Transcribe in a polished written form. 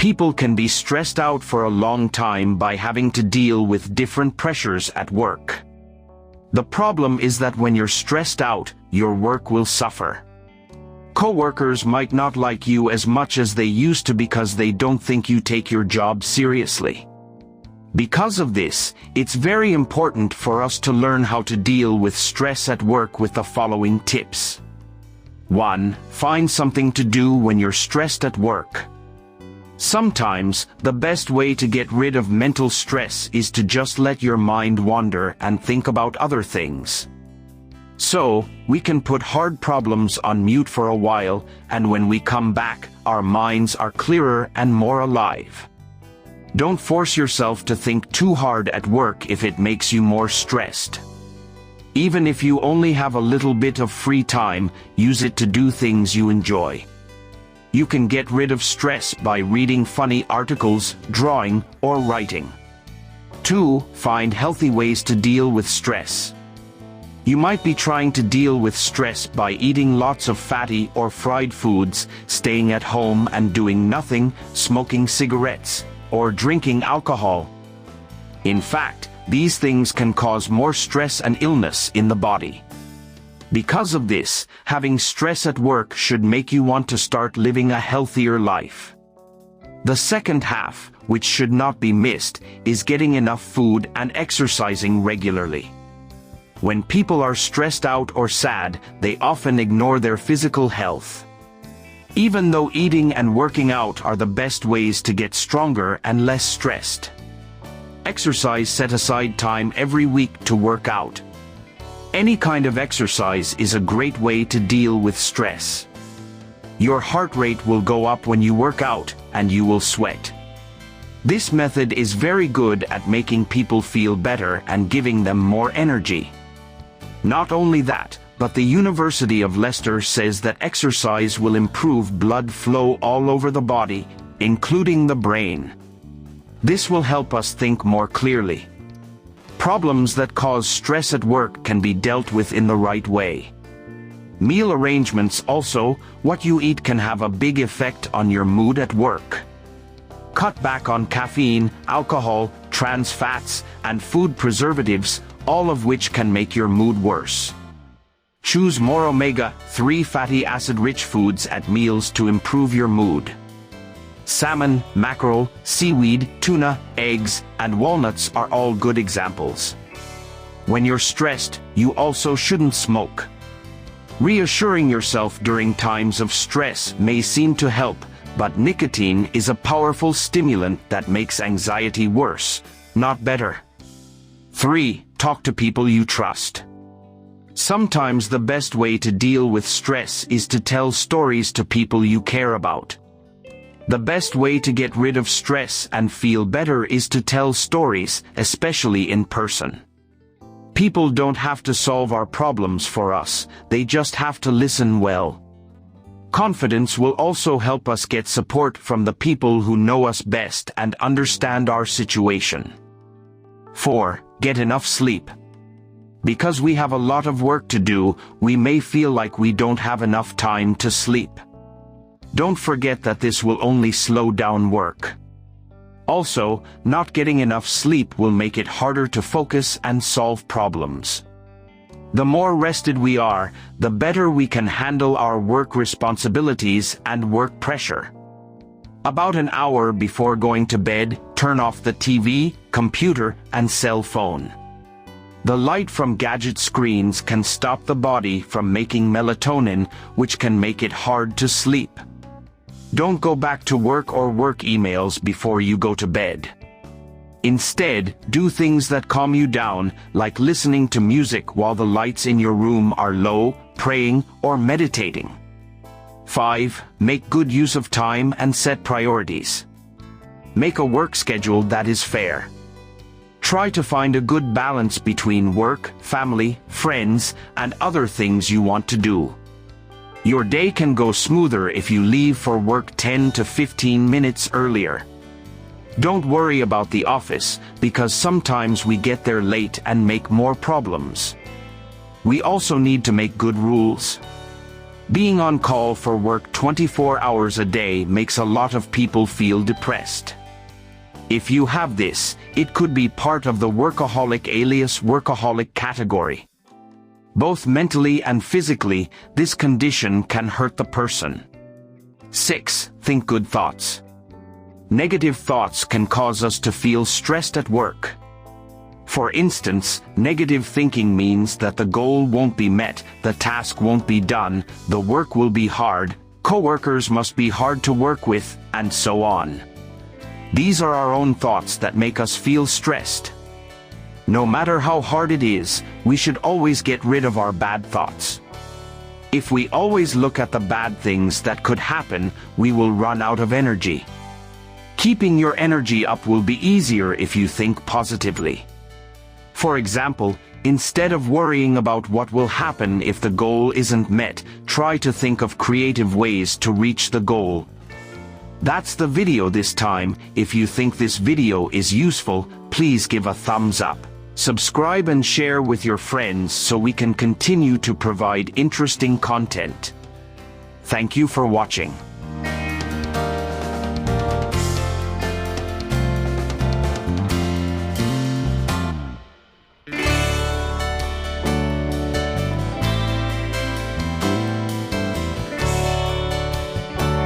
People can be stressed out for a long time by having to deal with different pressures at work. The problem is that when you're stressed out, your work will suffer. Coworkers might not like you as much as they used to because they don't think you take your job seriously. Because of this, it's very important for us to learn how to deal with stress at work with the following tips. 1. Find something to do when you're stressed at work. Sometimes, the best way to get rid of mental stress is to just let your mind wander and think about other things. So, we can put hard problems on mute for a while, and when we come back, our minds are clearer and more alive. Don't force yourself to think too hard at work if it makes you more stressed. Even if you only have a little bit of free time, use it to do things you enjoy. You can get rid of stress by reading funny articles, drawing, or writing. 2. Find healthy ways to deal with stress. You might be trying to deal with stress by eating lots of fatty or fried foods, staying at home and doing nothing, smoking cigarettes, or drinking alcohol. In fact, these things can cause more stress and illness in the body. Because of this, having stress at work should make you want to start living a healthier life. The second half, which should not be missed, is getting enough food and exercising regularly. When people are stressed out or sad, they often ignore their physical health. Even though eating and working out are the best ways to get stronger and less stressed. Exercise. Set aside time every week to work out. Any kind of exercise is a great way to deal with stress. Your heart rate will go up when you work out, and you will sweat. This method is very good at making people feel better and giving them more energy. Not only that, but the University of Leicester says that exercise will improve blood flow all over the body, including the brain. This will help us think more clearly. Problems that cause stress at work can be dealt with in the right way. Meal arrangements also. What you eat can have a big effect on your mood at work. Cut back on caffeine, alcohol, trans fats, and food preservatives, all of which can make your mood worse. Choose more omega-3 fatty acid-rich foods at meals to improve your mood. Salmon, mackerel, seaweed, tuna, eggs, and walnuts are all good examples. When you're stressed, you also shouldn't smoke. Reassuring yourself during times of stress may seem to help, but nicotine is a powerful stimulant that makes anxiety worse, not better. 3. Talk to people you trust. Sometimes the best way to deal with stress is to tell stories to people you care about. The best way to get rid of stress and feel better is to tell stories, especially in person. People don't have to solve our problems for us, they just have to listen well. Confidence will also help us get support from the people who know us best and understand our situation. 4. Get enough sleep. Because we have a lot of work to do, we may feel like we don't have enough time to sleep. Don't forget that this will only slow down work. Also, not getting enough sleep will make it harder to focus and solve problems. The more rested we are, the better we can handle our work responsibilities and work pressure. About an hour before going to bed, turn off the TV, computer, and cell phone. The light from gadget screens can stop the body from making melatonin, which can make it hard to sleep. Don't go back to work or work emails before you go to bed. Instead, do things that calm you down, like listening to music while the lights in your room are low, praying, or meditating. 5. Make good use of time and set priorities. Make a work schedule that is fair. Try to find a good balance between work, family, friends, and other things you want to do. Your day can go smoother if you leave for work 10 to 15 minutes earlier. Don't worry about the office, because sometimes we get there late and make more problems. We also need to make good rules. Being on call for work 24 hours a day makes a lot of people feel depressed. If you have this, it could be part of the workaholic alias workaholic category. Both mentally and physically, this condition can hurt the person. 6. Think good thoughts. Negative thoughts can cause us to feel stressed at work. For instance, negative thinking means that the goal won't be met, the task won't be done, the work will be hard, coworkers must be hard to work with, and so on. These are our own thoughts that make us feel stressed. No matter how hard it is, we should always get rid of our bad thoughts. If we always look at the bad things that could happen, we will run out of energy. Keeping your energy up will be easier if you think positively. For example, instead of worrying about what will happen if the goal isn't met, try to think of creative ways to reach the goal. That's the video this time. If you think this video is useful, please give a thumbs up. Subscribe and share with your friends so we can continue to provide interesting content. Thank you for watching.